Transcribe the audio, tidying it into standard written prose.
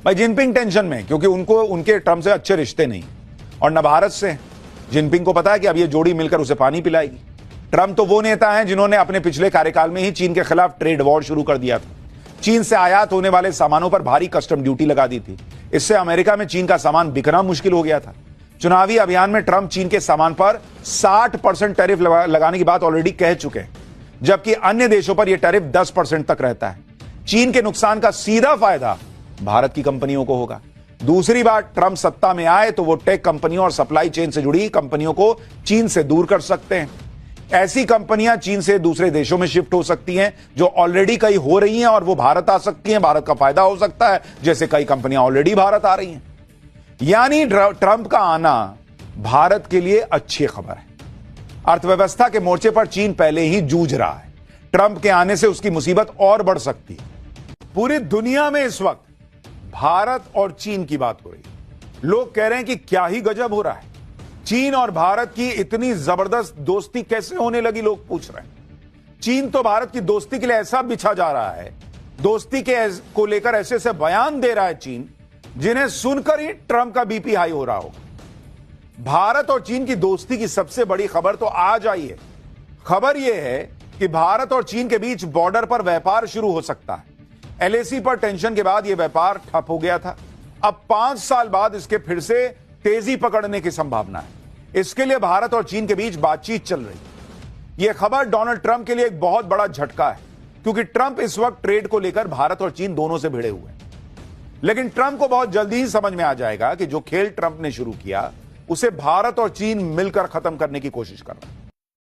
भाई Jinping tension में, क्योंकि उनको उनके ट्रंप से अच्छे रिश्ते नहीं और न भारत से। जिनपिंग को पता है कि अब ये जोड़ी मिलकर उसे पानी पिलाएगी। ट्रंप तो वो नेता हैं जिन्होंने अपने पिछले कार्यकाल में ही चीन के खिलाफ ट्रेड वॉर शुरू कर दिया था। चीन से आयात होने वाले सामानों पर भारी कस्टम ड्यूटी लगा दी थी। इससे अमेरिका में चीन का सामान बिकना मुश्किल हो गया था। चुनावी अभियान में ट्रंप चीन के सामान पर 60% टैरिफ लगाने की बात ऑलरेडी कह चुके हैं, जबकि अन्य देशों पर यह टैरिफ 10% तक रहता है। चीन के नुकसान का सीधा फायदा भारत की कंपनियों को होगा। दूसरी बात, ट्रंप सत्ता में आए तो वो टेक कंपनियों और सप्लाई चेन से जुड़ी कंपनियों को चीन से दूर कर सकते हैं। ऐसी कंपनियां चीन से दूसरे देशों में शिफ्ट हो सकती हैं जो ऑलरेडी कई हो रही हैं, और वो भारत आ सकती हैं। भारत का फायदा हो सकता है, जैसे कई कंपनियां ऑलरेडी भारत आ रही हैं। यानी ट्रंप का आना भारत के लिए अच्छी खबर है। अर्थव्यवस्था के मोर्चे पर चीन पहले ही जूझ रहा है। ट्रंप के आने से उसकी मुसीबत और बढ़ सकती है। पूरी दुनिया में इस वक्त भारत और चीन की बात हो रही है। लोग कह रहे हैं कि क्या ही गजब हो रहा है, चीन और भारत की इतनी जबरदस्त दोस्ती कैसे होने लगी, लोग पूछ रहे हैं। चीन तो भारत की दोस्ती के लिए ऐसा बिछा जा रहा है, दोस्ती को लेकर ऐसे ऐसे बयान दे रहा है चीन, जिन्हें सुनकर ही ट्रंप का बीपी हाई हो रहा होगा। भारत और चीन की दोस्ती की सबसे बड़ी खबर तो आज आई है। खबर यह है कि भारत और चीन के बीच बॉर्डर पर व्यापार शुरू हो सकता है। एलएसी पर टेंशन के बाद यह व्यापार ठप हो गया था। अब 5 साल बाद इसके फिर से तेजी पकड़ने की संभावना है। इसके लिए भारत और चीन के बीच बातचीत चल रही है। यह खबर डोनाल्ड ट्रंप के लिए एक बहुत बड़ा झटका है, क्योंकि ट्रंप इस वक्त ट्रेड को लेकर भारत और चीन दोनों से भिड़े हुए हैं। लेकिन ट्रंप को बहुत जल्दी ही समझ में आ जाएगा कि जो खेल ट्रंप ने शुरू किया उसे भारत और चीन मिलकर खत्म करने की कोशिश कर रहा है।